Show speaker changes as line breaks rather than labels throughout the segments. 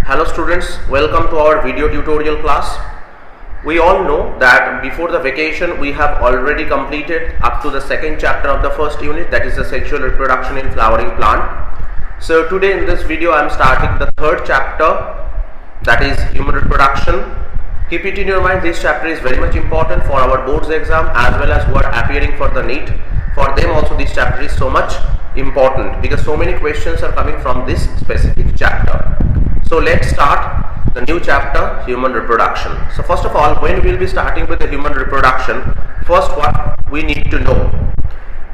Hello students, welcome to our video tutorial class. We all know that before the vacation we have already completed up to the second chapter of the first unit, that is the sexual reproduction in flowering plant. So today in this video I am starting the third chapter, that is human reproduction. Keep it in your mind, this chapter is very much important for our boards exam as well as who are appearing for the NEET. For them also this chapter is so much important because so many questions are coming from this specific chapter. So let's start the new chapter, human reproduction. So first of all, when we will be starting with the human reproduction, first what we need to know?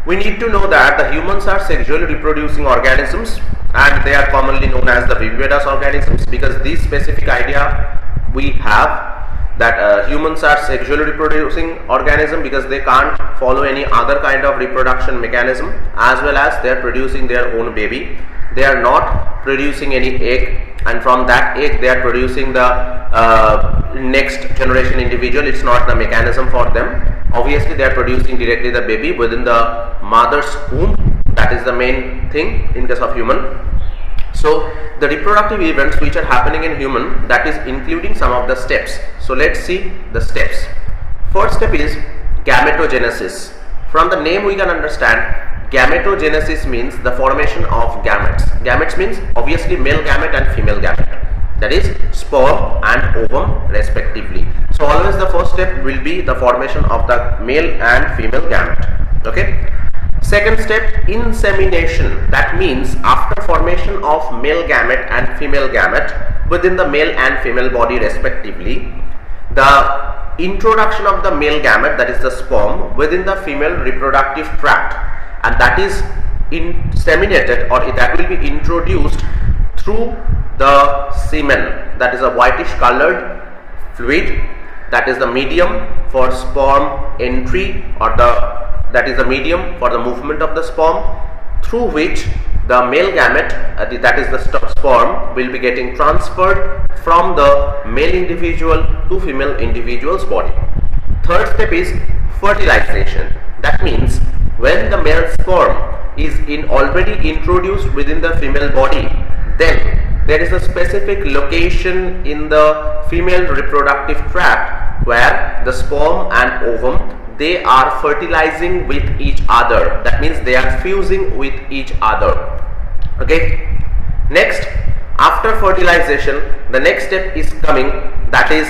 We need to know that the humans are sexually reproducing organisms and they are commonly known as the viviparous organisms, because this specific idea we have that humans are sexually reproducing organism because they can't follow any other kind of reproduction mechanism, as well as they are producing their own baby. They are not producing any egg, and from that egg they are producing the next generation individual. It's not the mechanism for them. Obviously they are producing directly the baby within the mother's womb. That is the main thing in case of human. So the reproductive events which are happening in human, that is including some of the steps. So let's see the steps. First step is gametogenesis. From the name we can understand, gametogenesis means the formation of gametes. Gametes means obviously male gamete and female gamete, that is sperm and ovum respectively. So always the first step will be the formation of the male and female gamete. Okay. Second step, insemination. That means after formation of male gamete and female gamete within the male and female body respectively, the introduction of the male gamete, that is the sperm, within the female reproductive tract, and that is inseminated, or that will be introduced through the semen, that is a whitish colored fluid, that is the medium for sperm entry, or that is the medium for the movement of the sperm, through which the male gamete, that is the sperm, will be getting transferred from the male individual to female individual's body. Third step is fertilization. That means when the male sperm is already introduced within the female body, then there is a specific location in the female reproductive tract where the sperm and ovum, they are fertilizing with each other. That means they are fusing with each other. Okay. Next, after fertilization, the next step is coming, that is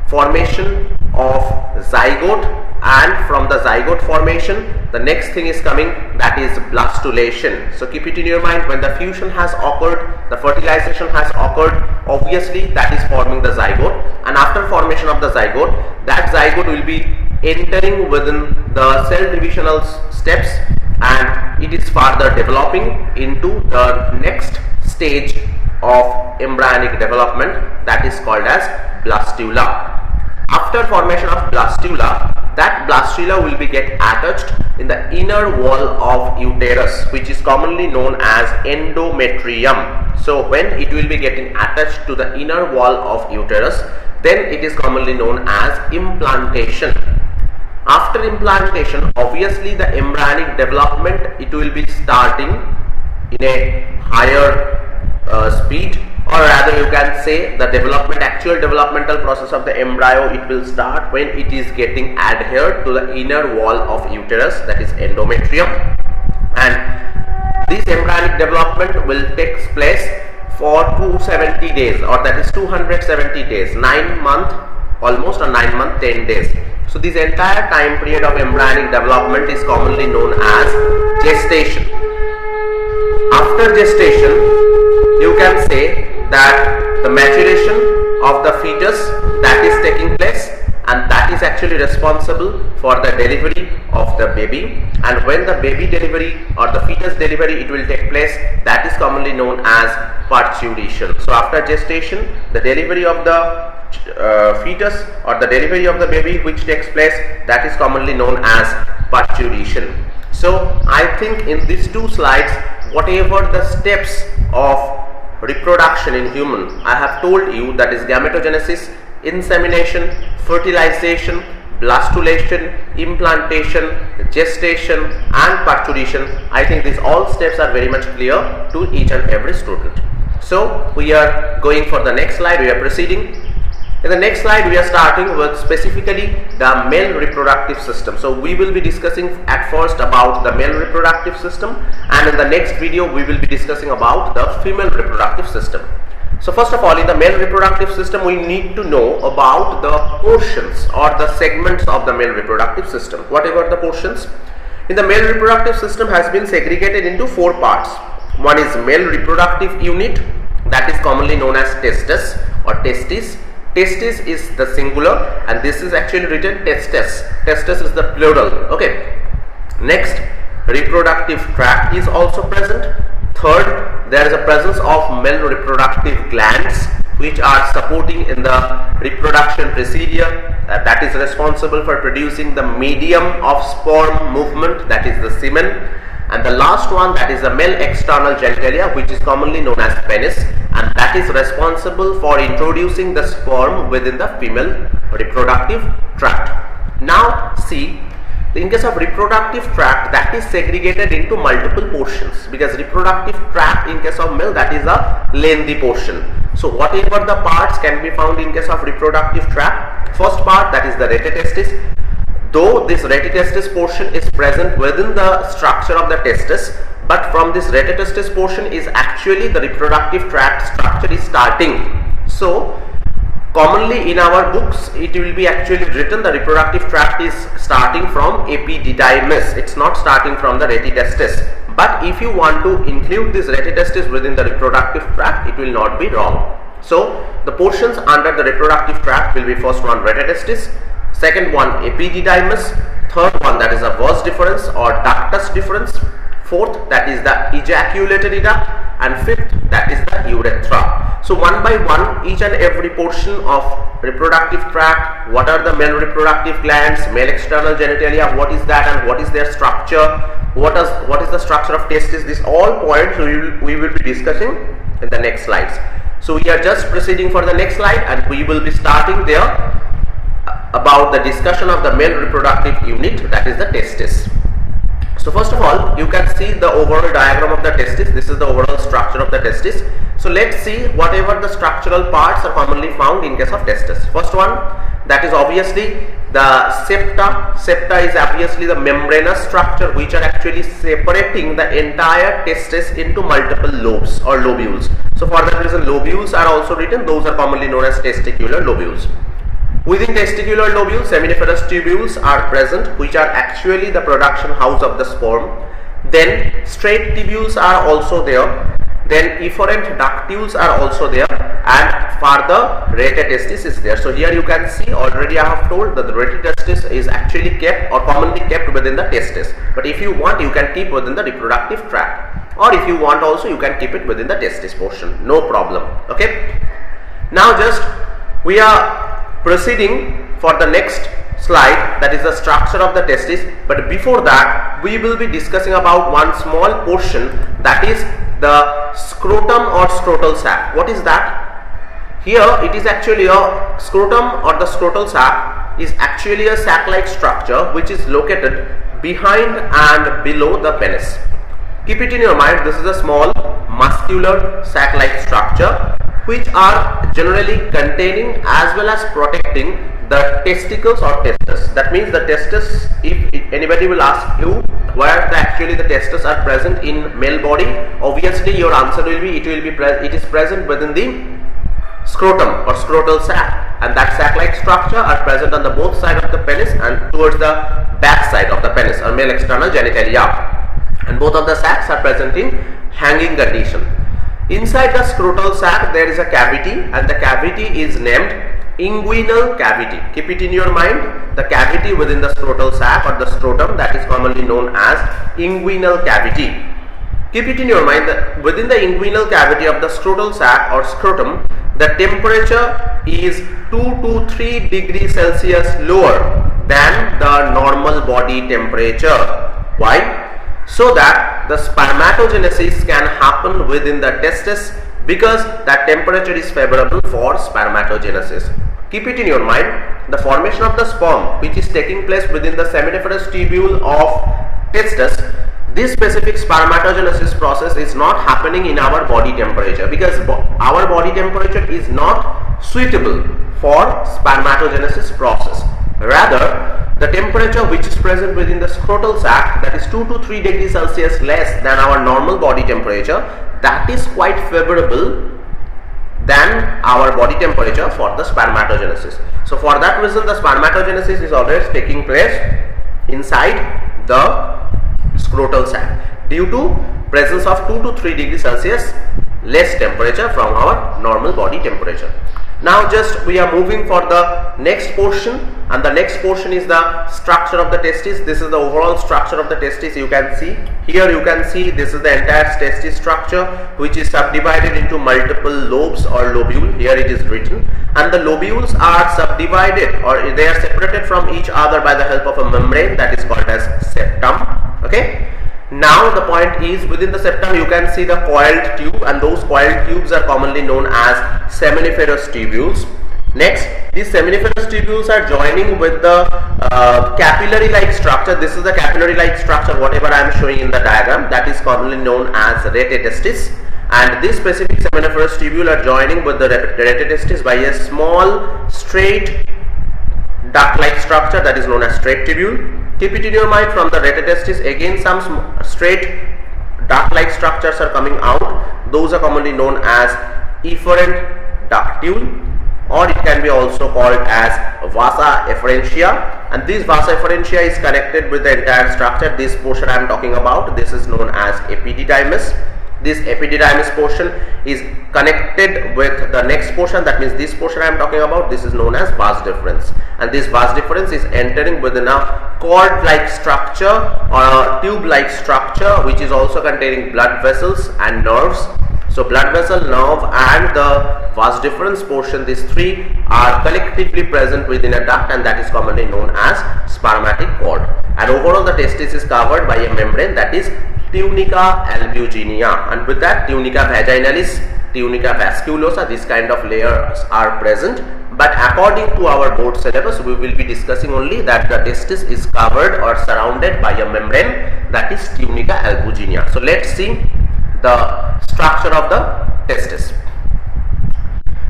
formation of zygote, and from the zygote formation the next thing is coming, that is blastulation. So keep it in your mind, when the fusion has occurred, the fertilization has occurred, obviously that is forming the zygote, and after formation of the zygote, that zygote will be entering within the cell divisional steps, and it is further developing into the next stage of embryonic development, that is called as blastula. After formation of blastula, that blastula will be get attached in the inner wall of uterus, which is commonly known as endometrium. So when it will be getting attached to the inner wall of uterus, then it is commonly known as implantation. After implantation, obviously the embryonic development, it will be starting in a higher speed, or rather you can say the actual developmental process of the embryo, it will start when it is getting adhered to the inner wall of uterus, that is endometrium, and this embryonic development will take place for 270 days, or that is 270 days, 9 months, almost a 9 month 10 days. So this entire time period of embryonic development is commonly known as gestation. After gestation, you can say that the maturation of the fetus, that is taking place, and that is actually responsible for the delivery of the baby, and when the baby delivery or the fetus delivery it will take place, that is commonly known as parturition. So after gestation, the delivery of the fetus or the delivery of the baby which takes place, that is commonly known as parturition. So I think in these two slides, whatever the steps of reproduction in human I have told you, that is gametogenesis, insemination, fertilization, blastulation, implantation, gestation and parturition, I think these all steps are very much clear to each and every student. So we are going for the next slide. We are proceeding. In the next slide, we are starting with specifically the male reproductive system. So we will be discussing at first about the male reproductive system, and in the next video we will be discussing about the female reproductive system. So first of all, in the male reproductive system, we need to know about the portions or the segments of the male reproductive system. Whatever the portions, in the male reproductive system has been segregated into 4 parts. One is male reproductive unit, that is commonly known as testes or testis. Testis is the singular and this is actually written testes. Testes is the plural. Okay. Next, reproductive tract is also present. Third, there is a presence of male reproductive glands which are supporting in the reproduction procedure, that is responsible for producing the medium of sperm movement, that is the semen. And the last one, that is the male external genitalia, which is commonly known as penis, and that is responsible for introducing the sperm within the female reproductive tract. Now see, in case of reproductive tract, that is segregated into multiple portions, because reproductive tract in case of male, that is a lengthy portion. So whatever the parts can be found in case of reproductive tract, first part, that is the retetestis. Though this retetestis portion is present within the structure of the testis, but from this retetestis portion is actually the reproductive tract structure is starting. So commonly in our books it will be actually written the reproductive tract is starting from epididymis. It's not starting from the retetestis. But if you want to include this retetestis within the reproductive tract, it will not be wrong. So the portions under the reproductive tract will be first one retetestis, second one epididymis, third one that is a vas deferens or ductus deferens, fourth that is the ejaculatory duct, and fifth that is the urethra. So one by one, each and every portion of reproductive tract, what are the male reproductive glands, male external genitalia, what is that and what is their structure, what is the structure of testis, these all points we will be discussing in the next slides. So we are just proceeding for the next slide and we will be starting there about the discussion of the male reproductive unit, that is the testis. So first of all, you can see the overall diagram of the testis. This is the overall structure of the testis. So let's see whatever the structural parts are commonly found in case of testis. First one, that is obviously the septa. Septa is obviously the membranous structure which are actually separating the entire testis into multiple lobes or lobules. So for that reason, lobules are also written. Those are commonly known as testicular lobules. Within testicular lobules, seminiferous tubules are present, which are actually the production house of the sperm. Then straight tubules are also there. Then efferent ductules are also there, and further retetestis is there. So here you can see, already I have told that the retetestis is actually kept or commonly kept within the testis. But if you want, you can keep within the reproductive tract, or if you want also, you can keep it within the testis portion. No problem. Okay. Now just we are proceeding for the next slide, that is the structure of the testis. But before that, we will be discussing about one small portion, that is the scrotum or scrotal sac. What is that? Here it is actually a scrotum or the scrotal sac is actually a sac-like structure which is located behind and below the penis. Keep it in your mind, this is a small muscular sac-like structure which are generally containing as well as protecting the testicles or testes. That means the testes, if anybody will ask you where actually the testes are present in male body, obviously your answer will be it is present within the scrotum or scrotal sac, and that sac-like structure are present on the both sides of the penis and towards the back side of the penis or male external genitalia, and both of the sacs are present in hanging condition. Inside the scrotal sac there is a cavity, and the cavity is named inguinal cavity. Keep it in your mind, the cavity within the scrotal sac or the scrotum, that is commonly known as inguinal cavity. Keep it in your mind that within the inguinal cavity of the scrotal sac or scrotum, the temperature is 2 to 3 degrees Celsius lower than the normal body temperature. Why? So that the spermatogenesis can happen within the testis, because that temperature is favorable for spermatogenesis. Keep it in your mind, the formation of the sperm which is taking place within the seminiferous tubule of testis, this specific spermatogenesis process is not happening in our body temperature, because our body temperature is not suitable for spermatogenesis process. Rather, the temperature which is present within the scrotal sac, that is 2 to 3 degrees Celsius less than our normal body temperature, that is quite favorable than our body temperature for the spermatogenesis. So for that reason, the spermatogenesis is always taking place inside the scrotal sac due to presence of 2 to 3 degrees Celsius less temperature from our normal body temperature. Now just we are moving for the next portion, and the next portion is the structure of the testis. This is the overall structure of the testis. You can see here, you can see this is the entire testis structure, which is subdivided into multiple lobes or lobule. Here it is written, and the lobules are subdivided, or they are separated from each other by the help of a membrane that is called as septum. Okay. Now the point is, within the septum you can see the coiled tube, and those coiled tubes are commonly known as seminiferous tubules. Next, these seminiferous tubules are joining with the capillary-like structure. This is the capillary-like structure, whatever I am showing in the diagram, that is commonly known as rete testis. And this specific seminiferous tubule are joining with the rete testis by a small straight duct-like structure that is known as straight tubule. Keep it in your mind, from the rete testis again some straight duct-like structures are coming out. Those are commonly known as efferent ductule, or it can be also called as vasa efferentia, and this vasa efferentia is connected with the entire structure. This portion I am talking about, this is known as epididymis. This epididymis portion is connected with the next portion, that means this portion I am talking about, this is known as vas deferens, and this vas deferens is entering within a cord-like structure or a tube-like structure, which is also containing blood vessels and nerves. So blood vessel, nerve and the vas deferens portion, these three are collectively present within a duct, and that is commonly known as spermatic cord. And overall the testis is covered by a membrane, that is tunica albuginea, and with that tunica vaginalis, tunica vasculosa, this kind of layers are present. But according to our board syllabus, we will be discussing only that the testis is covered or surrounded by a membrane, that is tunica albuginea. So let's see the structure of the testis.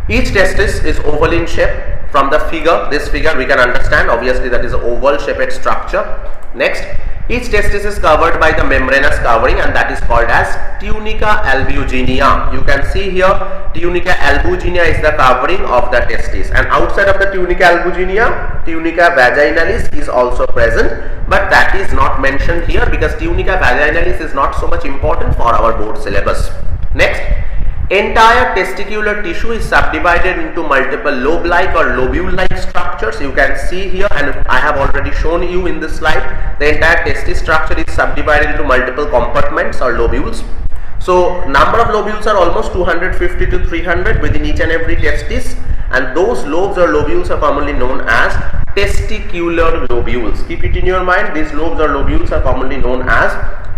Each testis is oval in shape. From the figure, this figure we can understand obviously that is an oval shaped structure. Next, each testis is covered by the membranous covering, and that is called as tunica albuginea. You can see here tunica albuginea is the covering of the testis, and outside of the tunica albuginea, tunica vaginalis is also present, but that is not mentioned here because tunica vaginalis is not so much important for our board syllabus. Next, entire testicular tissue is subdivided into multiple lobe-like or lobule-like structures. You can see here, and I have already shown you in this slide, the entire testis structure is subdivided into multiple compartments or lobules. So number of lobules are almost 250 to 300 within each and every testis, and those lobes or lobules are commonly known as testicular lobules. Keep it in your mind, these lobes or lobules are commonly known as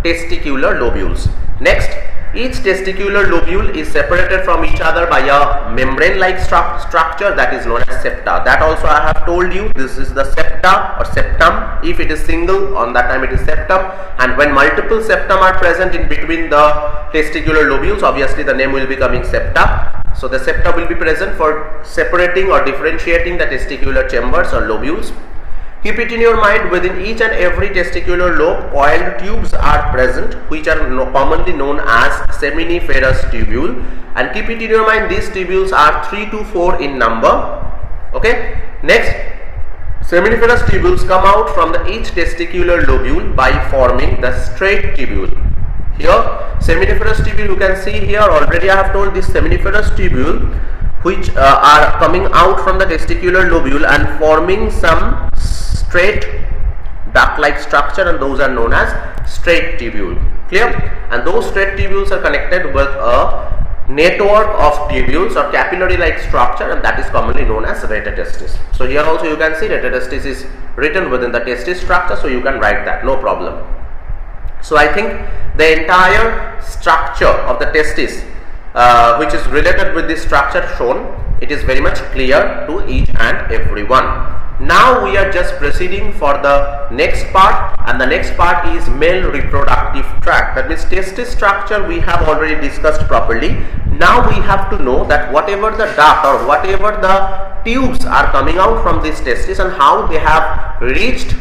testicular lobules. Next, each testicular lobule is separated from each other by a membrane-like structure that is known as septa. That also I have told you, this is the septa or septum. If it is single, on that time it is septum, and when multiple septum are present in between the testicular lobules, obviously the name will be coming septa. So the septa will be present for separating or differentiating the testicular chambers or lobules. Keep it in your mind, within each and every testicular lobe, coiled tubes are present, which are commonly known as seminiferous tubule. And keep it in your mind, these tubules are 3 to 4 in number. Okay. Next, seminiferous tubules come out from each testicular lobule by forming the straight tubule. Here, seminiferous tubule, you can see here already I have told this seminiferous tubule, which are coming out from the testicular lobule and forming some straight duct-like structure, and those are known as straight tubule. Clear? And those straight tubules are connected with a network of tubules or capillary-like structure, and that is commonly known as rete testis. So here also you can see rete testis is written within the testis structure, so you can write that, no problem. So I think the entire structure of the testis, which is related with this structure shown, it is very much clear to each and everyone. Now we are just proceeding for the next part, and the next part is male reproductive tract. That means testis structure we have already discussed properly. Now we have to know that whatever the duct or whatever the tubes are coming out from this testis and how they have reached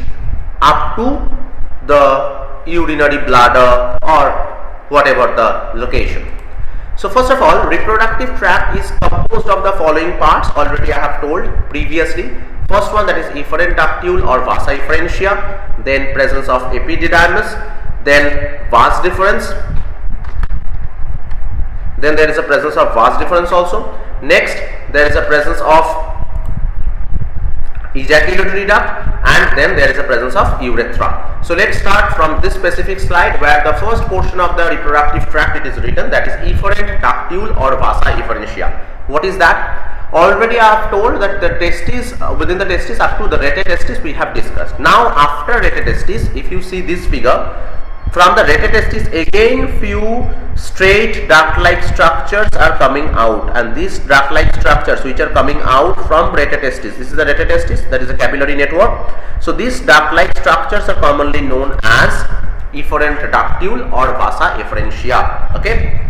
up to the urinary bladder or whatever the location. So first of all, reproductive tract is composed of the following parts. Already I have told previously. First one, that is efferent ductule or vasa efferentia, then presence of epididymis, then vas deferens, then there is a presence of vas deferens also. Next, there is a presence of ejaculatory duct, and then there is a presence of urethra. So let's start from this specific slide where the first portion of the reproductive tract it is written, that is efferent ductule or vasa efferentia. What is that? Already I have told that the testis, within the testis up to the rete testis we have discussed. Now after rete testis, if you see this figure, from the rete testis again few straight duct-like structures are coming out, and these duct-like structures which are coming out from rete testis, this is the rete testis, that is a capillary network. So these duct-like structures are commonly known as efferent ductule or vasa efferentia. Okay.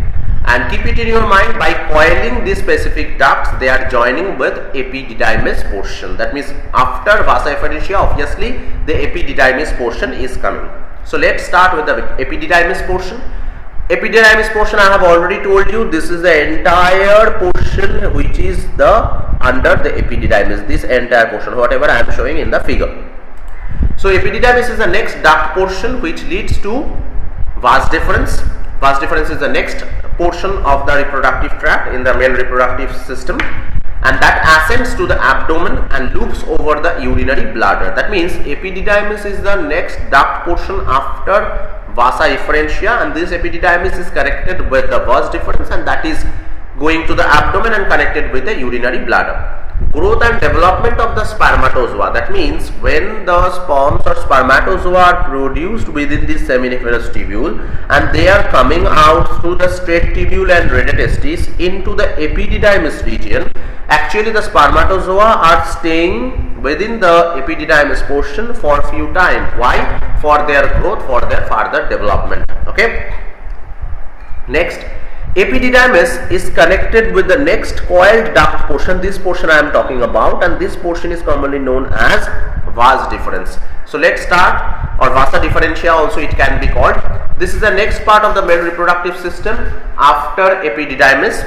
And keep it in your mind, by coiling these specific ducts, they are joining with epididymis portion. That means after vasa efferentia, obviously the epididymis portion is coming. So let's start with the epididymis portion. Epididymis portion, I have already told you, this is the entire portion which is the under the epididymis. This entire portion, whatever I am showing in the figure. So epididymis is the next duct portion which leads to vas deferens. Vas deferens is the next portion of the reproductive tract in the male reproductive system, and that ascends to the abdomen and loops over the urinary bladder. That means epididymis is the next duct portion after vasa efferentia, and this epididymis is connected with the vas deferens, and that is going to the abdomen and connected with the urinary bladder. Growth and development of the spermatozoa, that means when the sperms or spermatozoa are produced within this seminiferous tubule and they are coming out through the straight tubule and rete testis into the epididymis region, actually the spermatozoa are staying within the epididymis portion for a few times. Why? For their growth, for their further development. Okay. Next, epididymis is connected with the next coiled duct portion. This portion I am talking about, and this portion is commonly known as vas deferens. So let's start, or vasa differentia also it can be called. This is the next part of the male reproductive system after epididymis.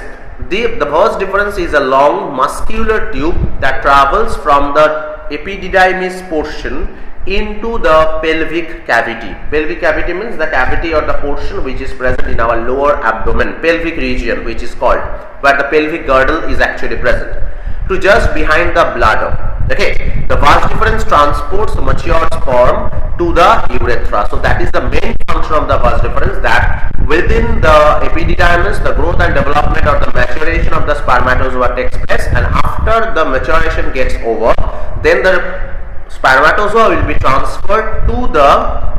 The vas deferens is a long muscular tube that travels from the epididymis portion into the pelvic cavity. Pelvic cavity means the cavity or the portion which is present in our lower abdomen, pelvic region which is called, where the pelvic girdle is actually present, to just behind the bladder. Okay, the vas deferens transports mature sperm to the urethra. So that is the main function of the vas deferens, that within the epididymis the growth and development or the maturation of the spermatozoa takes place, and after the maturation gets over, then the spermatozoa will be transferred to the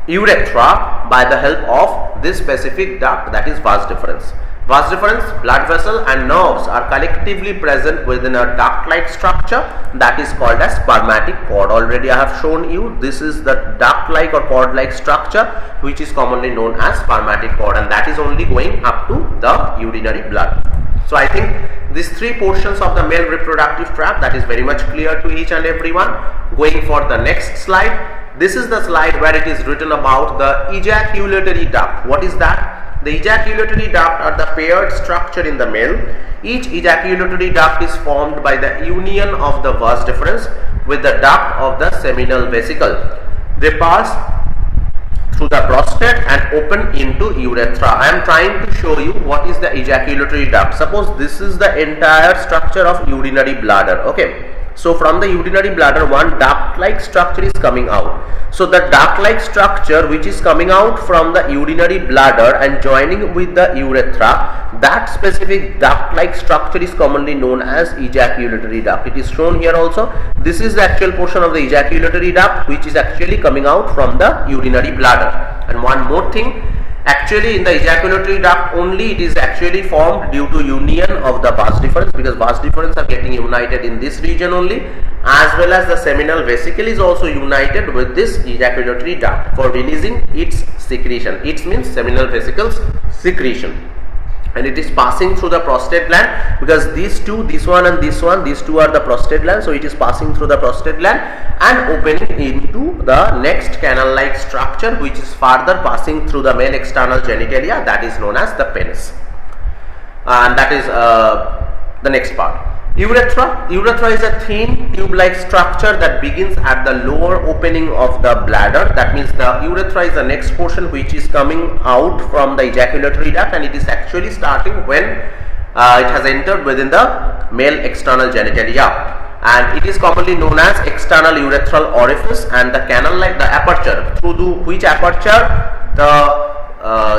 urethra by the help of this specific duct, that is vas deferens. Vas deferens, blood vessel and nerves are collectively present within a duct-like structure that is called as spermatic cord. Already I have shown you, this is the duct-like or cord-like structure which is commonly known as spermatic cord, and that is only going up to the urinary blood. So I think these three portions of the male reproductive tract, that is very much clear to each and everyone. Going for the next slide. This is the slide where it is written about the ejaculatory duct. What is that? The ejaculatory duct are the paired structure in the male. Each ejaculatory duct is formed by the union of the vas deferens with the duct of the seminal vesicle. They pass through the prostate and open into urethra. I am trying to show you what is the ejaculatory duct. Suppose this is the entire structure of urinary bladder. Okay. So from the urinary bladder, one duct-like structure is coming out. So the duct-like structure which is coming out from the urinary bladder and joining with the urethra, that specific duct-like structure is commonly known as ejaculatory duct. It is shown here also. This is the actual portion of the ejaculatory duct which is actually coming out from the urinary bladder. And one more thing, actually in the ejaculatory duct only it is actually formed due to union of the vas deferens, because vas deferens are getting united in this region only, as well as the seminal vesicle is also united with this ejaculatory duct for releasing its secretion. It means seminal vesicles secretion. And it is passing through the prostate gland, because these two, this one and this one, these two are the prostate gland. So it is passing through the prostate gland and opening into the next canal like structure, which is further passing through the male external genitalia, that is known as the penis. And that is the next part. Urethra. Urethra is a thin tube-like structure that begins at the lower opening of the bladder. That means the urethra is the next portion which is coming out from the ejaculatory duct, and it is actually starting when it has entered within the male external genitalia, and it is commonly known as external urethral orifice, and the canal like the aperture through which aperture the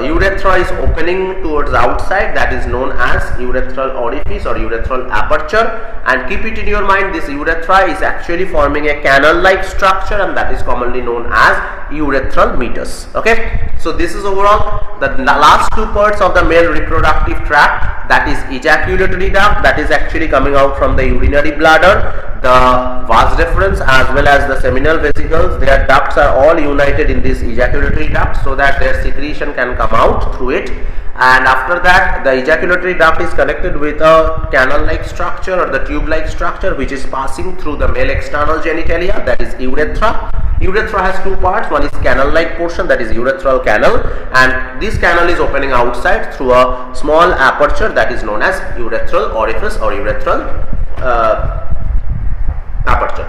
urethra is opening towards the outside, that is known as urethral orifice or urethral aperture. And keep it in your mind, this urethra is actually forming a canal like structure, and that is commonly known as urethral meatus. Okay, so this is overall the last two parts of the male reproductive tract, that is ejaculatory duct, that is actually coming out from the urinary bladder, the vas deferens as well as the seminal vesicles. Their ducts are all united in this ejaculatory duct so that their secretion can come out through it. And after that, the ejaculatory duct is connected with a canal like structure or the tube like structure which is passing through the male external genitalia, that is urethra. Urethra has two parts, one is canal like portion, that is urethral canal, and this canal is opening outside through a small aperture that is known as urethral orifice or urethral aperture,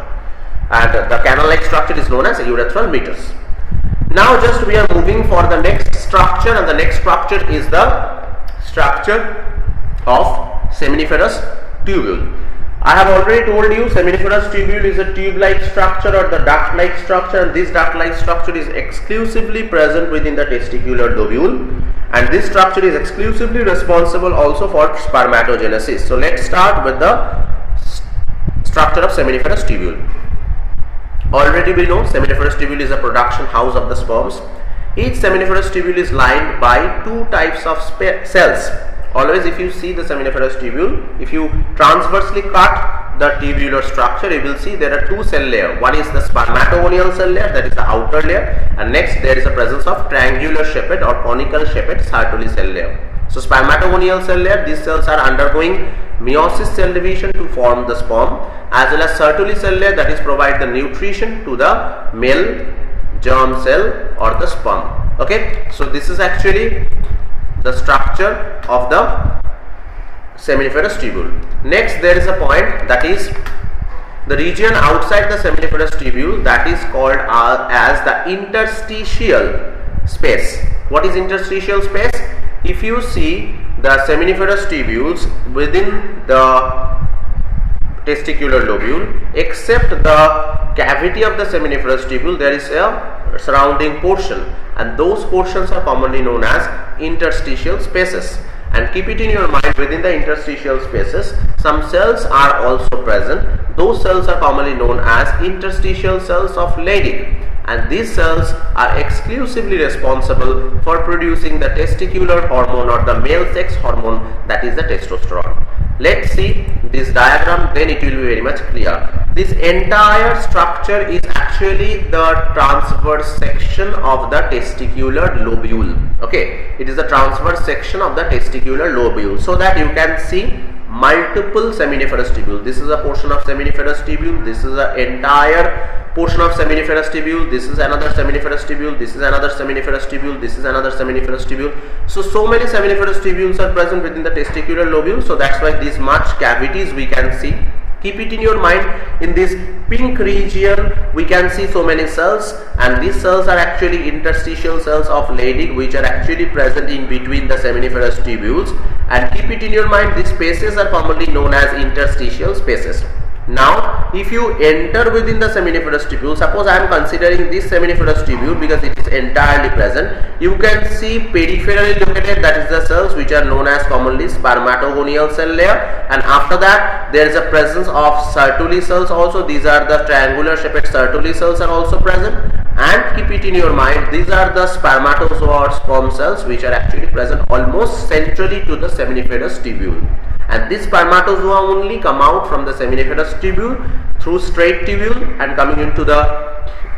and the canal like structure is known as urethral meatus. Now just we are moving for the next structure, and the next structure is the structure of seminiferous tubule. I have already told you seminiferous tubule is a tube-like structure or the duct-like structure, and this duct-like structure is exclusively present within the testicular lobule, and this structure is exclusively responsible also for spermatogenesis. So let's start with the structure of seminiferous tubule. Already we know seminiferous tubule is a production house of the sperms. Each seminiferous tubule is lined by two types of cells. Always if you see the seminiferous tubule, if you transversely cut the tubular structure, you will see there are two cell layers. One is the spermatogonial cell layer, that is the outer layer, and next there is a presence of triangular shaped or conical shaped Sertoli cell layer. So spermatogonial cell layer, these cells are undergoing meiosis cell division to form the sperm, as well as Sertoli cell layer, that is provide the nutrition to the male germ cell or the sperm. Okay, so this is actually the structure of the seminiferous tubule. Next there is a point, that is the region outside the seminiferous tubule, that is called as the interstitial space. What is interstitial space? If you see the seminiferous tubules within the testicular lobule, except the cavity of the seminiferous tubule, there is a surrounding portion, and those portions are commonly known as interstitial spaces. And keep it in your mind, within the interstitial spaces some cells are also present. Those cells are commonly known as interstitial cells of Leydig, and these cells are exclusively responsible for producing the testicular hormone or the male sex hormone, that is the testosterone. Let's see this diagram, then it will be very much clear. This entire structure is actually the transverse section of the testicular lobule. Okay, it is the transverse section of the testicular lobule, so that you can see multiple seminiferous tubule. This is a portion of seminiferous tubule, this is the entire portion of seminiferous tubule, this is another seminiferous tubule, this is another seminiferous tubule, this is another seminiferous tubule. So many seminiferous tubules are present within the testicular lobule, so that's why these much cavities we can see. Keep it in your mind, in this pink region we can see so many cells, and these cells are actually interstitial cells of Leydig, which are actually present in between the seminiferous tubules. And keep it in your mind, these spaces are commonly known as interstitial spaces. Now if you enter within the seminiferous tubule, suppose I am considering this seminiferous tubule because it is entirely present, you can see peripherally located, that is the cells which are known as commonly spermatogonial cell layer, and after that there is a presence of Sertoli cells also. These are the triangular shaped Sertoli cells are also present. And keep it in your mind, these are the spermatozoa or sperm cells which are actually present almost centrally to the seminiferous tubule, and these spermatozoa only come out from the seminiferous tubule through straight tubule and coming into the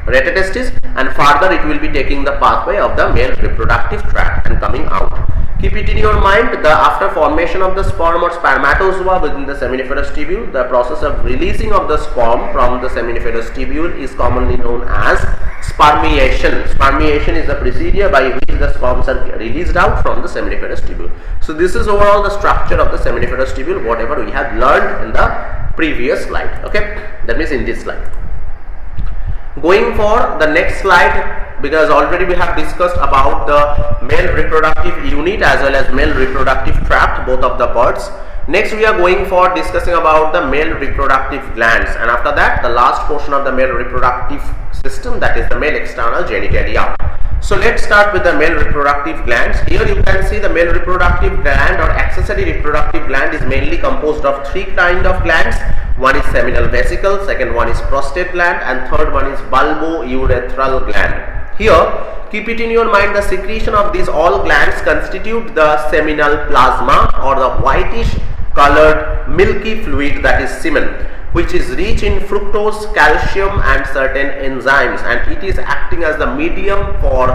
retrotestis, and further it will be taking the pathway of the male reproductive tract and coming out. Keep it in your mind, after formation of the sperm or spermatozoa within the seminiferous tubule, the process of releasing of the sperm from the seminiferous tubule is commonly known as spermiation. Spermiation is the procedure by which the sperms are released out from the seminiferous tubule. So this is overall the structure of the seminiferous tubule, whatever we have learned in the previous slide. Okay, that means in this slide. Going for the next slide, because already we have discussed about the male reproductive unit as well as male reproductive tract, both of the parts. Next we are going for discussing about the male reproductive glands, and after that the last portion of the male reproductive system, that is the male external genitalia. So let's start with the male reproductive glands. Here you can see the male reproductive gland or accessory reproductive gland is mainly composed of three kind of glands. One is seminal vesicle, second one is prostate gland, and third one is bulbourethral gland. Here, keep it in your mind, the secretion of these all glands constitute the seminal plasma or the whitish colored milky fluid, that is semen, which is rich in fructose, calcium and certain enzymes, and it is acting as the medium for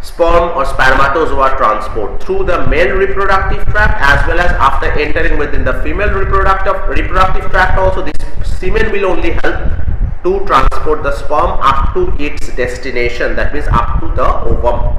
sperm or spermatozoa transport through the male reproductive tract, as well as after entering within the female reproductive tract also. This semen will only help to transport the sperm up to its destination, that means up to the ovum.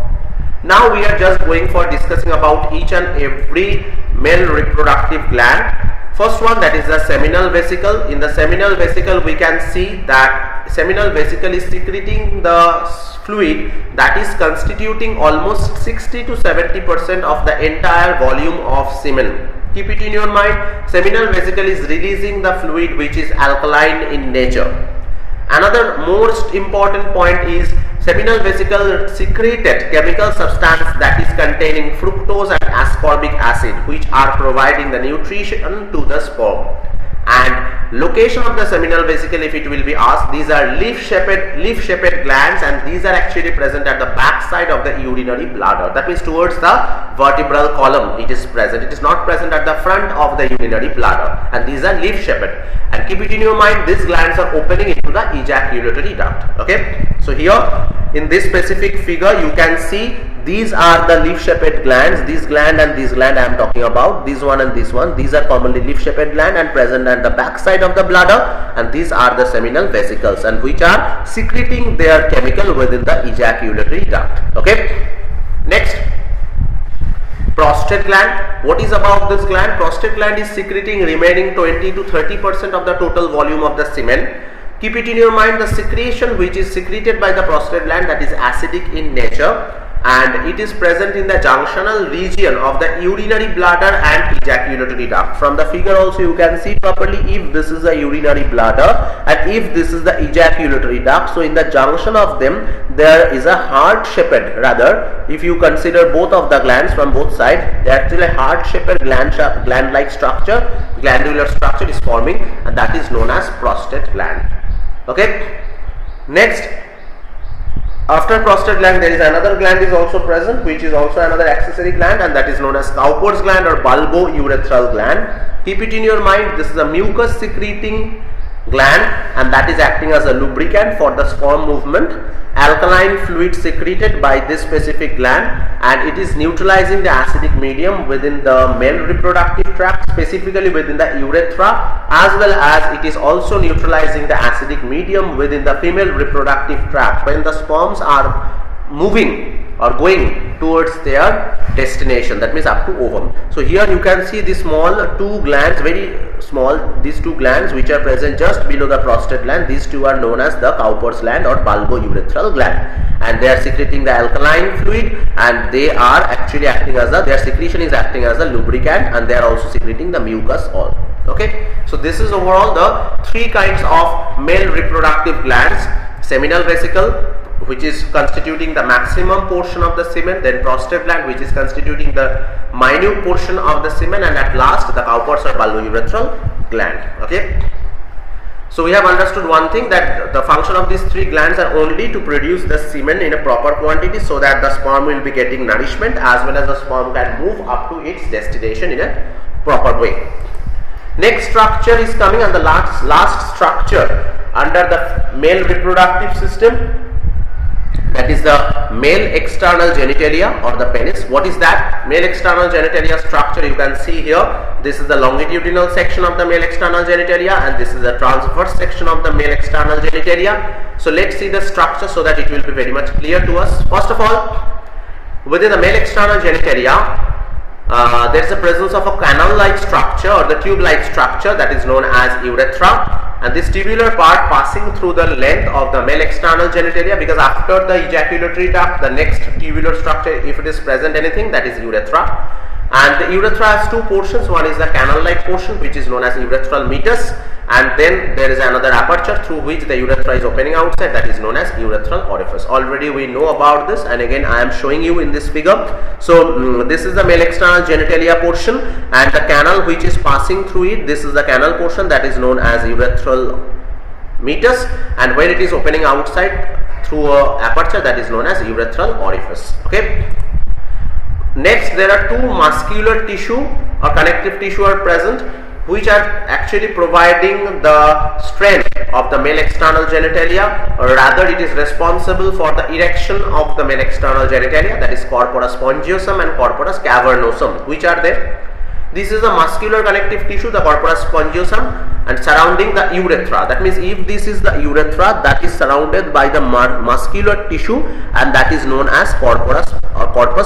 Now we are just going for discussing about each and every male reproductive gland. First one, that is the seminal vesicle. In the seminal vesicle we can see that seminal vesicle is secreting the fluid that is constituting almost 60 to 70% of the entire volume of semen. Keep it in your mind, seminal vesicle is releasing the fluid which is alkaline in nature. Another most important point is seminal vesicle secreted chemical substance that is containing fructose and ascorbic acid, which are providing the nutrition to the sperm. And location of the seminal vesicle, if it will be asked, these are leaf-shaped glands, and these are actually present at the back side of the urinary bladder. That means towards the vertebral column it is present. It is not present at the front of the urinary bladder, and these are leaf-shaped. And keep it in your mind, these glands are opening into the ejaculatory duct. Okay, so here in this specific figure you can see these are the leaf-shaped glands. This gland and this gland I am talking about, this one and this one, these are commonly leaf-shaped gland and present at the back side of the bladder, and these are the seminal vesicles, and which are secreting their chemical within the ejaculatory duct. Okay, next, prostate gland. What is about this gland? Prostate gland is secreting remaining 20 to 30% of the total volume of the semen. Keep it in your mind, the secretion which is secreted by the prostate gland, that is acidic in nature, and it is present in the junctional region of the urinary bladder and ejaculatory duct. From the figure also you can see properly if this is the urinary bladder and if this is the ejaculatory duct. So in the junction of them there is a heart-shaped, rather if you consider both of the glands from both sides, they are actually a heart-shaped gland-like structure, glandular structure is forming, and that is known as prostate gland. Okay, next, after prostate gland there is another gland is also present, which is also another accessory gland, and that is known as Cowper's gland or bulbourethral gland. Keep it in your mind, this is a mucus secreting gland, and that is acting as a lubricant for the sperm movement. Alkaline fluid secreted by this specific gland, and it is neutralizing the acidic medium within the male reproductive tract, specifically within the urethra, as well as it is also neutralizing the acidic medium within the female reproductive tract when the sperms are moving or going towards their destination, that means up to ovum. So here you can see the small two glands, very small, these two glands which are present just below the prostate gland. These two are known as the Cowper's gland or bulbourethral gland, and they are secreting the alkaline fluid, and they are actually acting as a, their secretion is acting as a lubricant, and they are also secreting the mucus all. Okay, so this is overall the three kinds of male reproductive glands: seminal vesicle, which is constituting the maximum portion of the semen, then prostate gland, which is constituting the minute portion of the semen, and at last the Cowper's or bulbourethral gland. Okay, so we have understood one thing, that the function of these three glands are only to produce the semen in a proper quantity, so that the sperm will be getting nourishment as well as the sperm can move up to its destination in a proper way. Next structure is coming, and the last structure under the male reproductive system, that is the male external genitalia or the penis. What is that? Male external genitalia structure you can see here. This is the longitudinal section of the male external genitalia, and this is the transverse section of the male external genitalia. So let's see the structure so that it will be very much clear to us. First of all, within the male external genitalia, there is a presence of a canal-like structure or the tube-like structure that is known as urethra. And this tubular part passing through the length of the male external genitalia, because after the ejaculatory duct, the next tubular structure, if it is present anything, that is urethra. And the urethra has two portions. One is the canal-like portion, which is known as urethral meatus, and then there is another aperture through which the urethra is opening outside, that is known as urethral orifice. Already we know about this, and again I am showing you in this figure. So this is the male external genitalia portion, and the canal which is passing through it, this is the canal portion, that is known as urethral meatus, and when it is opening outside through a aperture, that is known as urethral orifice. Okay. Next, there are two muscular tissue or connective tissue are present, which are actually providing the strength of the male external genitalia, or rather it is responsible for the erection of the male external genitalia, that is corpora spongiosum and corpora cavernosum. Which are there? This is the muscular connective tissue, the corpora spongiosum, and surrounding the urethra. That means if this is the urethra, that is surrounded by the muscular tissue, and that is known as corpus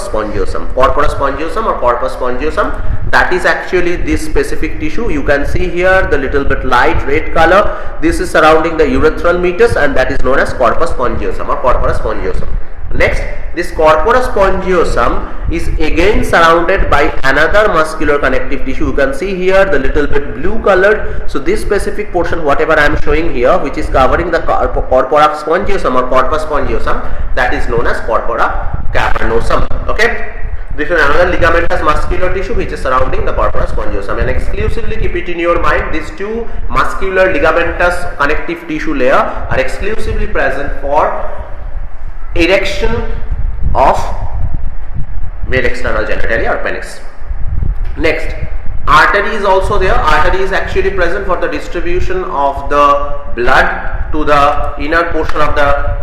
spongiosum. Corpus spongiosum or corpus spongiosum, that is actually this specific tissue. You can see here the little bit light red color. This is surrounding the urethral meatus, and that is known as corpus spongiosum or corpus spongiosum. Next, this corpus spongiosum is again surrounded by another muscular connective tissue. You can see here the little bit blue colored. So this specific portion, whatever I am showing here, which is covering the corpora spongiosum or corpus spongiosum, that is known as corpora cavernosum. Okay. This is another ligamentous muscular tissue which is surrounding the corpora spongiosum, and exclusively keep it in your mind, these two muscular ligamentous connective tissue layer are exclusively present for erection of male external genitalia or penis. Next, artery is also there. Artery is actually present for the distribution of the blood to the inner portion of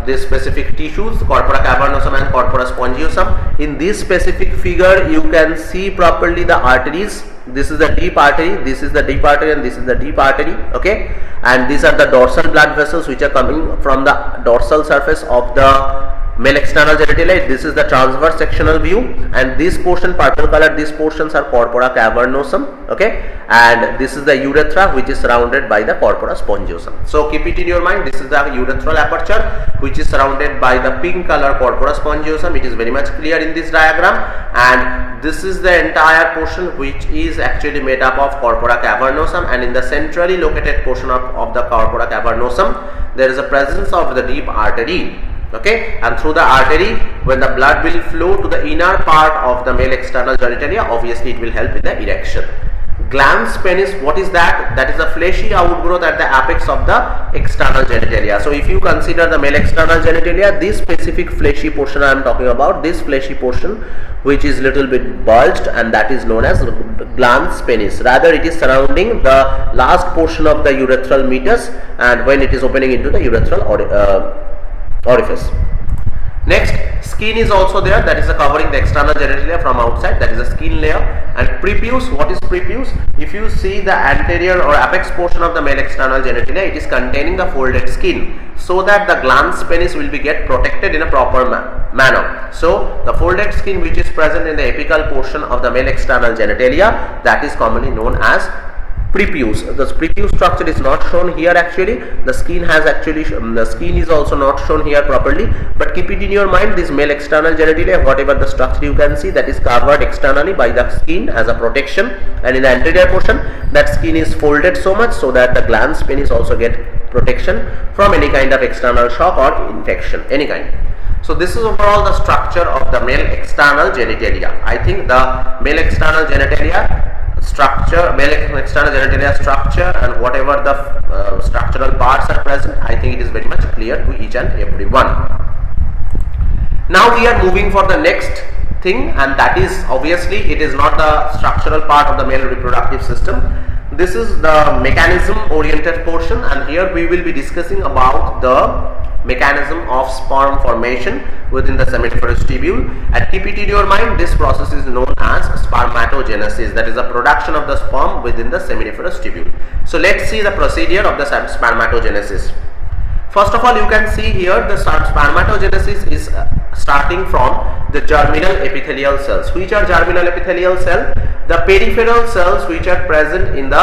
this specific tissues, corpora cavernosum and corpora spongiosum. In this specific figure, you can see properly the arteries. This is the deep artery, this is the deep artery, and this is the deep artery. Okay, and these are the dorsal blood vessels which are coming from the dorsal surface of the male external genitalia. This is the transverse sectional view, and this portion, purple color, these portions are corpora cavernosum. Okay, and this is the urethra which is surrounded by the corpora spongiosum. So keep it in your mind, this is the urethral aperture which is surrounded by the pink color corpora spongiosum. It is very much clear in this diagram, and this is the entire portion which is actually made up of corpora cavernosum, and in the centrally located portion of the corpora cavernosum there is a presence of the deep artery. Okay, and through the artery, when the blood will flow to the inner part of the male external genitalia, obviously it will help with the erection. Glans penis, what is that? That is a fleshy outgrowth at the apex of the external genitalia. So if you consider the male external genitalia, this specific fleshy portion I am talking about, this fleshy portion which is little bit bulged, and that is known as glans penis. Rather, it is surrounding the last portion of the urethral meatus, and when it is opening into the urethral orifice. Next, skin is also there, that is covering the external genitalia from outside, that is a skin layer. And prepuce, what is prepuce? If you see the anterior or apex portion of the male external genitalia, it is containing the folded skin, so that the glans penis will be get protected in a proper manner. So the folded skin which is present in the apical portion of the male external genitalia, that is commonly known as prepuce. The prepuce structure is not shown here actually. The skin has actually the skin is also not shown here properly, but keep it in your mind, this male external genitalia, whatever the structure you can see, that is covered externally by the skin as a protection, and in the anterior portion that skin is folded so much so that the glans penis also get protection from any kind of external shock or infection, any kind. So this is overall the structure of the male external genitalia. I think the male external genitalia structure, male external genitalia structure, and whatever the structural parts are present, I think it is very much clear to each and every one. Now we are moving for the next thing, and that is obviously it is not the structural part of the male reproductive system. this is the mechanism oriented portion, and here we will be discussing about the mechanism of sperm formation within the seminiferous tubule. And keep it in your mind, this process is known as spermatogenesis, that is the production of the sperm within the seminiferous tubule. So let's see the procedure of the spermatogenesis. First of all, you can see here the spermatogenesis is starting from the germinal epithelial cells. Which are germinal epithelial cells? The peripheral cells which are present in the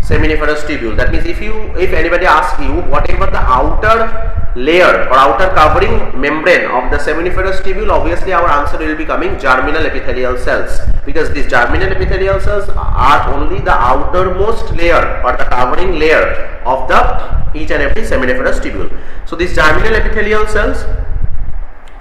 seminiferous tubule. That means if anybody asks you whatever the outer layer or outer covering membrane of the seminiferous tubule, obviously our answer will be coming germinal epithelial cells, because these germinal epithelial cells are only the outermost layer or the covering layer of the each and every seminiferous tubule. So these germinal epithelial cells,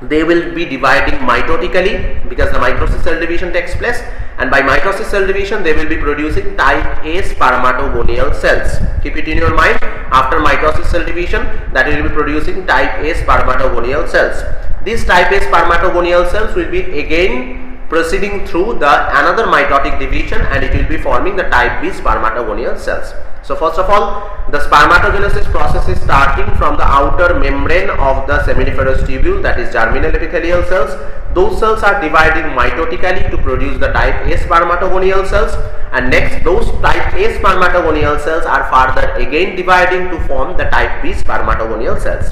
they will be dividing mitotically, because the mitosis cell division takes place, and by mitosis cell division they will be producing type A spermatogonial cells. Keep it in your mind, after mitosis cell division that will be producing type A spermatogonial cells. These type A spermatogonial cells will be again proceeding through the another mitotic division, and it will be forming the type B spermatogonial cells. So first of all, the spermatogenesis process is starting from the outer membrane of the seminiferous tubule, that is germinal epithelial cells. Those cells are dividing mitotically to produce the type A spermatogonial cells, and next those type A spermatogonial cells are further again dividing to form the type B spermatogonial cells.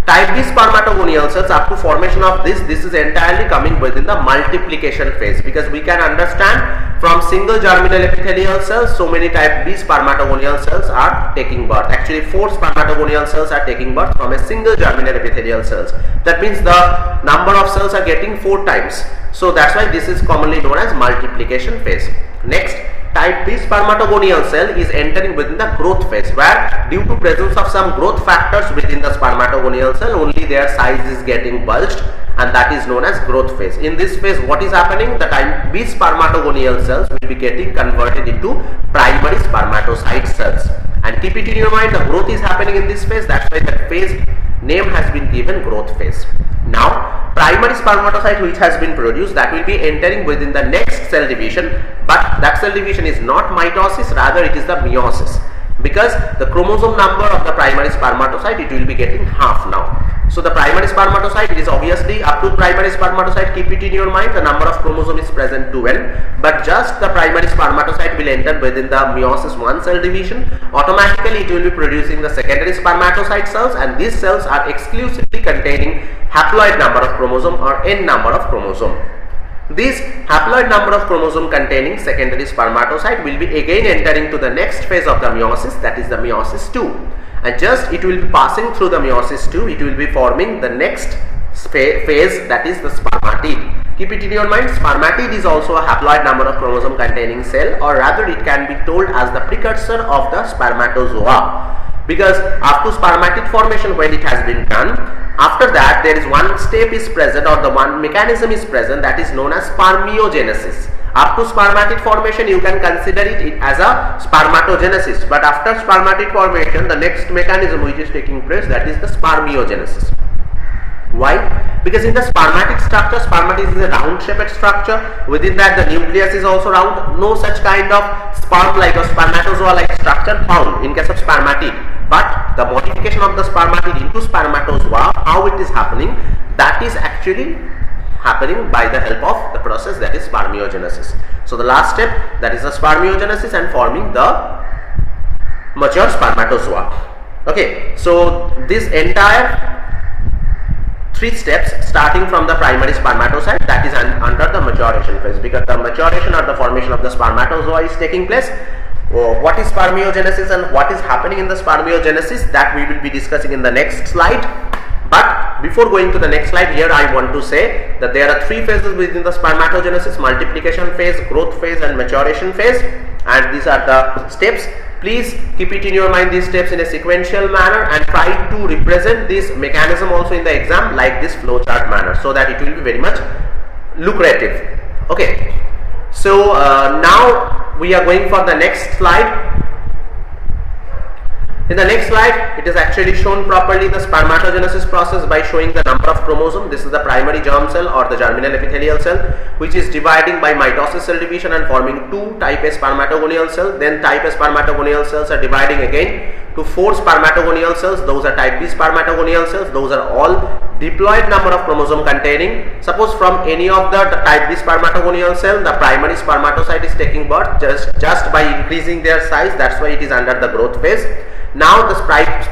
Type B spermatogonial cells, up to formation of this is entirely coming within the multiplication phase, because we can understand from single germinal epithelial cells so many type B spermatogonial cells are taking birth. Actually 4 spermatogonial cells are taking birth from a single germinal epithelial cells. That means the number of cells are getting 4 times. So that's why this is commonly known as multiplication phase. Next, type B spermatogonial cell is entering within the growth phase, where due to presence of some growth factors within the spermatogonial cell, only their size is getting bulged, and that is known as growth phase. In this phase, what is happening? The type B spermatogonial cells will be getting converted into primary spermatocyte cells. And keep it in your mind, the growth is happening in this phase, that's why the phase name has been given growth phase. Now, primary spermatocyte which has been produced, that will be entering within the next cell division, but that cell division is not mitosis, rather it is the meiosis, because the chromosome number of the primary spermatocyte, it will be getting half now. So the primary spermatocyte, it is obviously up to primary spermatocyte, keep it in your mind, the number of chromosome is present 12, but just the primary spermatocyte will enter within the meiosis 1 cell division. Automatically it will be producing the secondary spermatocyte cells, and these cells are exclusively containing haploid number of chromosome or n number of chromosome. This haploid number of chromosome containing secondary spermatocyte will be again entering to the next phase of the meiosis, that is the meiosis 2. And just it will be passing through the meiosis 2, it will be forming the next phase, that is the spermatid. Keep it in your mind, spermatid is also a haploid number of chromosome containing cell, or rather it can be told as the precursor of the spermatozoa, because after spermatid formation, when it has been done, after that there is one step is present, or the one mechanism is present, that is known as spermiogenesis. Up to spermatid formation you can consider it as a spermatogenesis, but after spermatid formation the next mechanism which is taking place, that is the spermiogenesis. Why? Because in the spermatic structure, spermatid is a round shaped structure, within that the nucleus is also round, no such kind of sperm like or spermatozoa like structure found in case of spermatid, but the modification of the spermatid into spermatozoa, how it is happening, that is actually happening by the help of the process, that is spermiogenesis. So the last step, that is the spermiogenesis and forming the mature spermatozoa. Okay, so this entire 3 steps starting from the primary spermatocyte, that is under the maturation phase, because the maturation or the formation of the spermatozoa is taking place. What is spermiogenesis and what is happening in the spermiogenesis, that we will be discussing in the next slide. But before going to the next slide, here I want to say that there are 3 phases within the spermatogenesis: multiplication phase, growth phase and maturation phase, and these are the steps. Please keep it in your mind, these steps in a sequential manner, and try to represent this mechanism also in the exam like this flowchart manner, so that it will be very much lucrative. Okay, so now we are going for the next slide. In the next slide, it is actually shown properly the spermatogenesis process by showing the number of chromosomes. This is the primary germ cell or the germinal epithelial cell, which is dividing by mitosis cell division and forming 2 type A spermatogonial cells. Then type A spermatogonial cells are dividing again to 4 spermatogonial cells. Those are type B spermatogonial cells. Those are all diploid number of chromosome containing. Suppose from any of the type B spermatogonial cell, the primary spermatocyte is taking birth just by increasing their size. That's why it is under the growth phase. Now the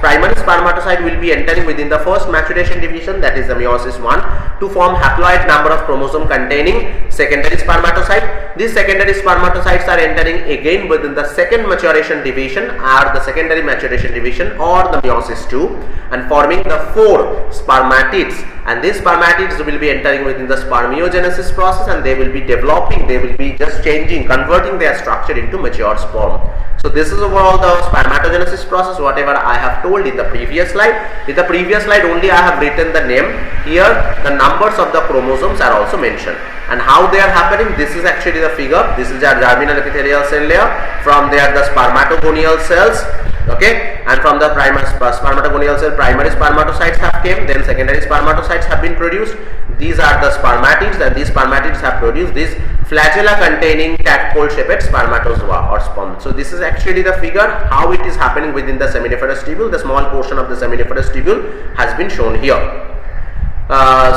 primary spermatocyte will be entering within the first maturation division, that is the meiosis 1, to form haploid number of chromosome containing secondary spermatocyte. These secondary spermatocytes are entering again within the second maturation division or the secondary maturation division or the meiosis 2 and forming the 4 spermatids, and these spermatids will be entering within the spermiogenesis process and they will be developing, they will be just changing, converting their structure into mature sperm. So this is overall the spermatogenesis process, whatever I have told in the previous slide. In the previous slide only I have written the name. Here the numbers of the chromosomes are also mentioned. And how they are happening, this is actually the figure. This is our germinal epithelial cell layer. From there the spermatogonial cells, okay, and from the spermatogonial cell primary spermatocytes have came, then secondary spermatocytes have been produced. These are the spermatids, and these spermatids have produced this flagella containing tadpole shaped spermatozoa or sperm. So this is actually the figure how it is happening within the seminiferous tubule. The small portion of the seminiferous tubule has been shown here.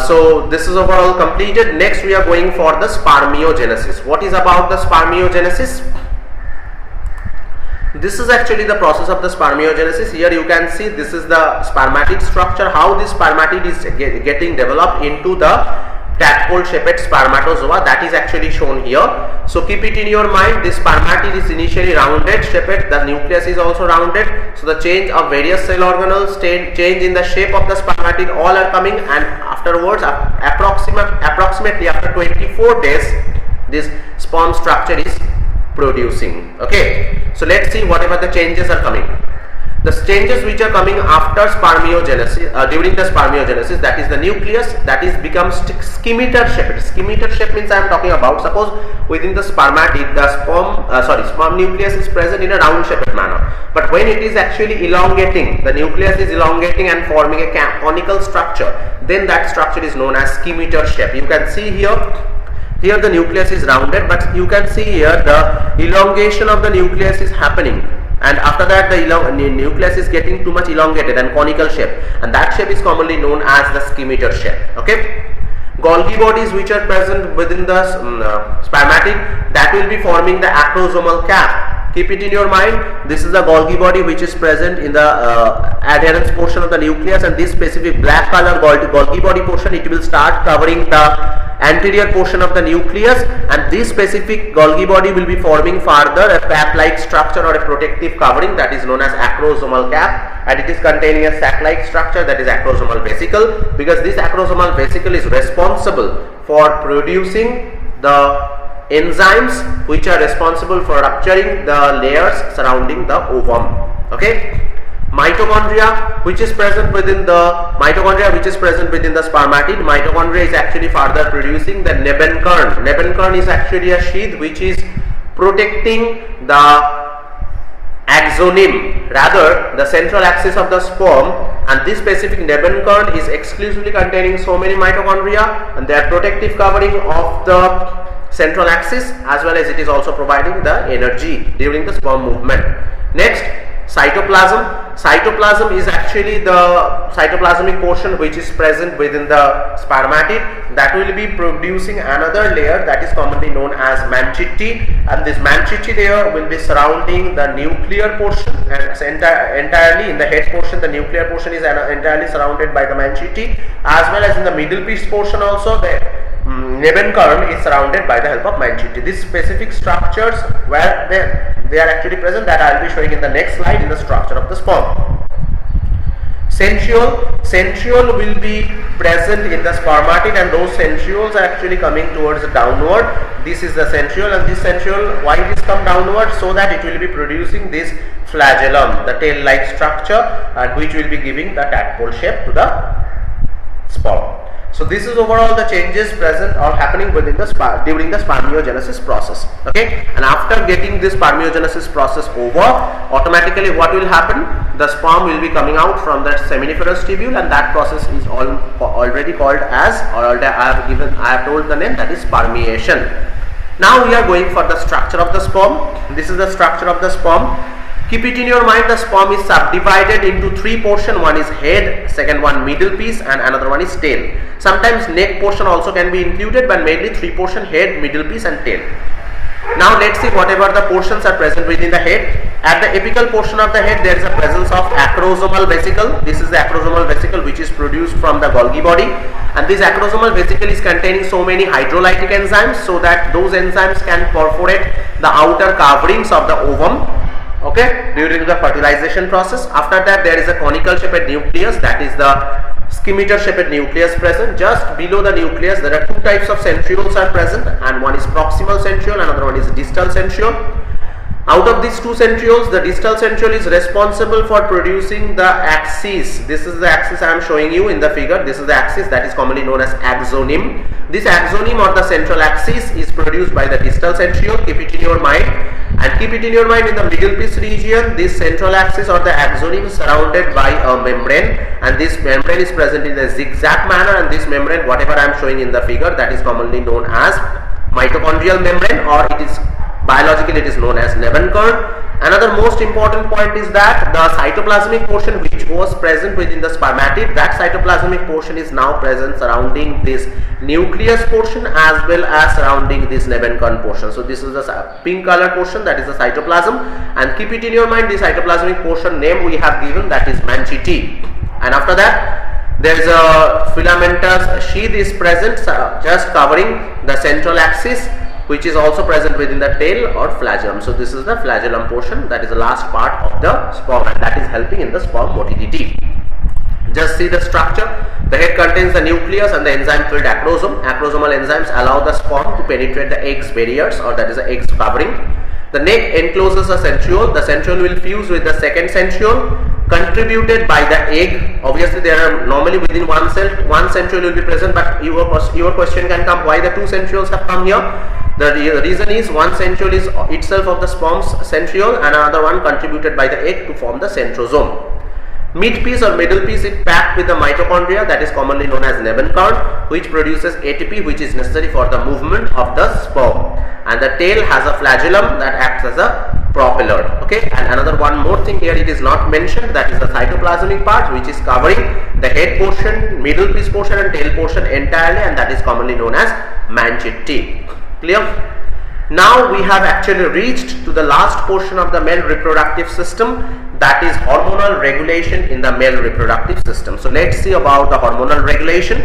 So this is overall completed. Next we are going for the spermiogenesis. What is about the spermiogenesis? This is actually the process of the spermiogenesis. Here you can see this is the spermatid structure, how this spermatid is getting developed into the tadpole shaped spermatozoa, that is actually shown here. So keep it in your mind, this spermatid is initially rounded shaped, the nucleus is also rounded. So the change of various cell organelles, change in the shape of the spermatid, all are coming, and afterwards approximately after 24 days this sperm structure is producing. Okay, so let's see whatever the changes are coming. The changes which are coming after spermiogenesis, during the spermiogenesis, that is the nucleus that is becomes scimitar shaped. Scimitar shape means I am talking about, suppose within the spermatid the sperm nucleus is present in a round shaped manner, but when it is actually elongating, the nucleus is elongating and forming a conical structure, then that structure is known as scimitar shape. You can see here the nucleus is rounded, but you can see here the elongation of the nucleus is happening, and after that the nucleus is getting too much elongated and conical shape, and that shape is commonly known as the scimitar shape. Okay, Golgi bodies which are present within the spermatid, that will be forming the acrosomal cap. Keep it in your mind, this is the Golgi body which is present in the adherence portion of the nucleus, and this specific black color Golgi body portion, it will start covering the anterior portion of the nucleus, and this specific Golgi body will be forming further a cap-like structure or a protective covering that is known as acrosomal cap, and it is containing a sac-like structure that is acrosomal vesicle, because this acrosomal vesicle is responsible for producing the enzymes which are responsible for rupturing the layers surrounding the ovum. Okay, mitochondria which is present within the spermatid, mitochondria is actually further producing the nebenkern. Nebenkern is actually a sheath which is protecting the axoneme, rather the central axis of the sperm, and this specific nebenkern is exclusively containing so many mitochondria, and they are protective covering of the central axis, as well as it is also providing the energy during the sperm movement. Next, cytoplasm. Cytoplasm is actually the cytoplasmic portion which is present within the spermatid, that will be producing another layer that is commonly known as manchitti, and this manchitti layer will be surrounding the nuclear portion, and entirely in the head portion the nuclear portion is entirely surrounded by the manchitti, as well as in the middle piece portion also the nebenkern is surrounded by the help of manchitti. These specific structures where they are actually present, that I will be showing in the next slide in the structure of the sperm. Centriole will be present in the spermatid, and those centrioles are actually coming towards the downward. This is the centriole, and this centriole, why it is come downward, so that it will be producing this flagellum, the tail like structure, and which will be giving the tadpole shape to the sperm. So this is overall the changes present or happening within the during the spermiogenesis process. Okay, and after getting this spermiogenesis process over, automatically what will happen? The sperm will be coming out from that seminiferous tubule, and that process is already called as, or I have told the name, that is spermiation. Now we are going for the structure of the sperm. This is the structure of the sperm. Keep it in your mind, the sperm is subdivided into three portions. One is head, second one middle piece, and another one is tail. Sometimes neck portion also can be included, but mainly three portions: head, middle piece and tail. Now let's see whatever the portions are present within the head. At the apical portion of the head, there is a presence of acrosomal vesicle. This is the acrosomal vesicle which is produced from the Golgi body, and this acrosomal vesicle is containing so many hydrolytic enzymes, so that those enzymes can perforate the outer coverings of the ovum, okay, during the fertilization process. After that, there is a conical shaped nucleus, that is the scimitar shaped nucleus present. Just below the nucleus, there are two types of centrioles are present, and one is proximal centriole, another one is distal centriole. Out of these two centrioles, the distal centriole is responsible for producing the axis. This is the axis I am showing you in the figure. This is the axis that is commonly known as axonym. This axonym or the central axis is produced by the distal centriole. Keep it in your mind. And keep it in your mind, in the middle piece region, this central axis or the axonym is surrounded by a membrane, and this membrane is present in a zigzag manner, and this membrane, whatever I am showing in the figure, that is commonly known as mitochondrial membrane, or it is biologically it is known as Nebenкern. Another most important point is that the cytoplasmic portion which was present within the spermatid, that cytoplasmic portion is now present surrounding this nucleus portion as well as surrounding this Nebenкern portion. So this is the pink color portion, that is the cytoplasm, and keep it in your mind, the cytoplasmic portion name we have given, that is Manchete. And after that, there is a filamentous sheath is present just covering the central axis, which is also present within the tail or flagellum. So this is the flagellum portion, that is the last part of the sperm, and that is helping in the sperm motility. Just see the structure. The head contains the nucleus and the enzyme filled acrosome. Acrosomal enzymes allow the sperm to penetrate the egg's barriers, or that is the egg's covering. The neck encloses a centriole. The centriole will fuse with the second centriole contributed by the egg. Obviously there are normally within one cell one centriole will be present, but your question can come, why the two centrioles have come here? The reason is one centriole is itself of the sperm's centriole, and another one contributed by the egg to form the centrosome. Mid piece or middle piece is packed with the mitochondria, that is commonly known as Nebenкern, which produces ATP, which is necessary for the movement of the sperm. And the tail has a flagellum that acts as a propeller. Okay, and another one more thing here, it is not mentioned, that is the cytoplasmic part, which is covering the head portion, middle piece portion and tail portion entirely, and that is commonly known as Manchete. Clear? Now we have actually reached to the last portion of the male reproductive system, that is hormonal regulation in the male reproductive system. So let's see about the hormonal regulation.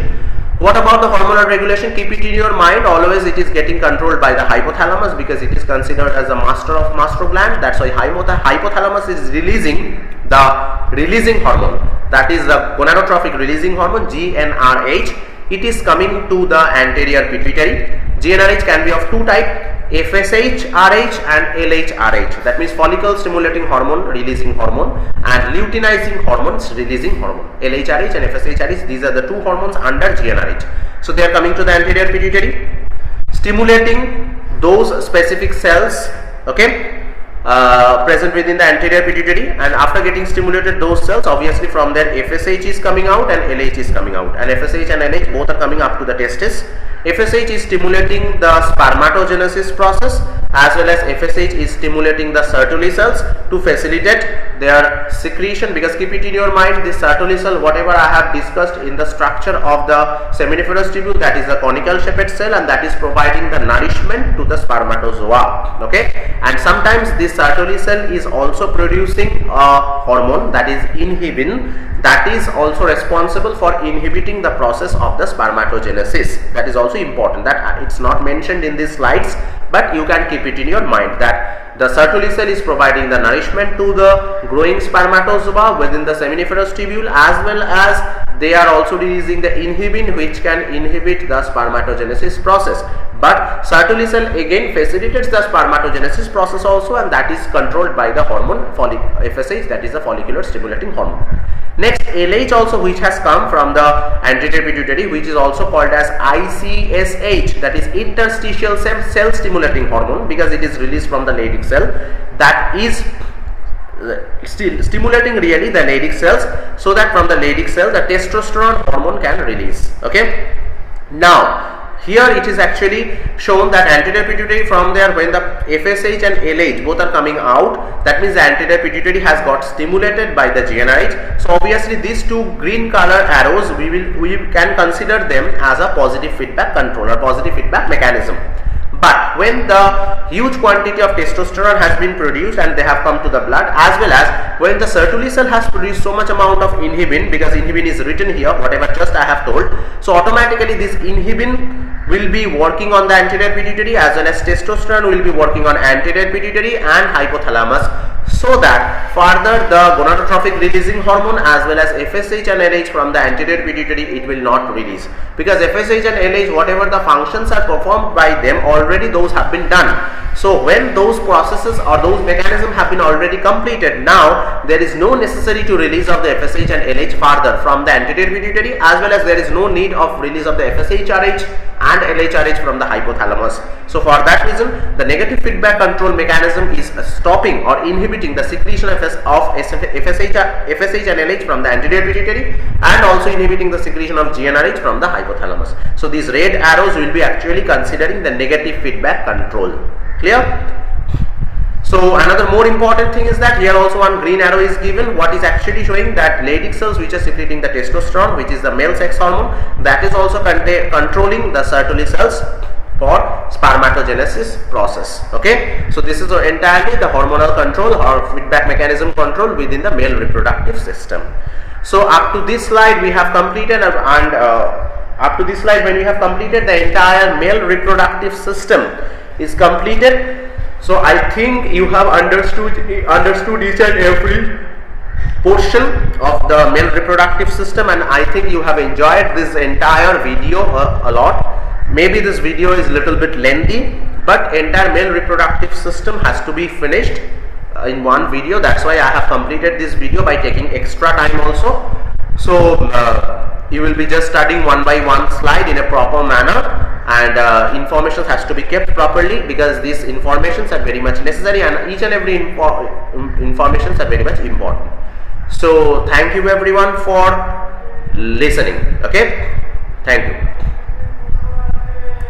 What about the hormonal regulation? Keep it in your mind, always it is getting controlled by the hypothalamus, because it is considered as a master of master gland. That's why hypothalamus is releasing the releasing hormone, that is the gonadotrophic releasing hormone, GnRH. It is coming to the anterior pituitary. GnRH can be of two types, FSH-RH and LH-RH. That means follicle stimulating hormone releasing hormone and luteinizing hormones releasing hormone. LH-RH and FSH-RH, these are the two hormones under GnRH. So they are coming to the anterior pituitary, stimulating those specific cells, okay, present within the anterior pituitary, and after getting stimulated those cells, obviously from there FSH is coming out and LH is coming out, and FSH and LH both are coming up to the testis. FSH is stimulating the spermatogenesis process, as well as FSH is stimulating the Sertoli cells to facilitate their secretion, because keep it in your mind, this Sertoli cell, whatever I have discussed in the structure of the seminiferous tubule, that is the conical shaped cell, and that is providing the nourishment to the spermatozoa. Okay, and sometimes this Sertoli cell is also producing a hormone, that is inhibin, that is also responsible for inhibiting the process of the spermatogenesis. That is also important, that it's not mentioned in these slides, but you can keep it in your mind that the Sertoli cell is providing the nourishment to the growing spermatozoa within the seminiferous tubule, as well as they are also releasing the inhibin, which can inhibit the spermatogenesis process. But Sertoli cell again facilitates the spermatogenesis process also, and that is controlled by the hormone FSH, that is the follicular stimulating hormone. Next, LH also, which has come from the anterior pituitary, which is also called as ICSH, that is interstitial cell stimulating hormone, because it is released from the Leydig cell, that is still stimulating really the Leydig cells, so that from the Leydig cell the testosterone hormone can release. Okay, now here it is actually shown that anterior pituitary, from there when the FSH and LH both are coming out, that means the anterior pituitary has got stimulated by the GnRH. So obviously these two green color arrows, we can consider them as a positive feedback control or positive feedback mechanism. But when the huge quantity of testosterone has been produced and they have come to the blood, as well as when the Sertoli cell has produced so much amount of inhibin, because inhibin is written here, whatever just I have told, so automatically this inhibin will be working on the anterior pituitary, as well as testosterone will be working on anterior pituitary and hypothalamus, so that further the gonadotrophic releasing hormone as well as FSH and LH from the anterior pituitary, it will not release, because FSH and LH, whatever the functions are performed by them, already those have been done. So when those processes or those mechanisms have been already completed, now there is no necessary to release of the FSH and LH further from the anterior pituitary, as well as there is no need of release of the FSHRH and LHRH from the hypothalamus. So for that reason, the negative feedback control mechanism is stopping or inhibiting the secretion of FSH and LH from the anterior pituitary, and also inhibiting the secretion of GnRH from the hypothalamus. So these red arrows will be actually considering the negative feedback control. Clear? So another more important thing is that here also one green arrow is given, what is actually showing that Leydig cells which are secreting the testosterone, which is the male sex hormone, that is also controlling the Sertoli cells for spermatogenesis process. Okay, so this is entirely the hormonal control or feedback mechanism control within the male reproductive system. So up to this slide we have completed, and up to this slide when we have completed, the entire male reproductive system is completed. So I think you have understood each and every portion of the male reproductive system, and I think you have enjoyed this entire video a lot. Maybe this video is little bit lengthy, but entire male reproductive system has to be finished in one video. That's why I have completed this video by taking extra time also. So you will be just studying one by one slide in a proper manner, and information has to be kept properly, because these informations are very much necessary, and each and every informations are very much important. So thank you everyone for listening. Okay, thank you.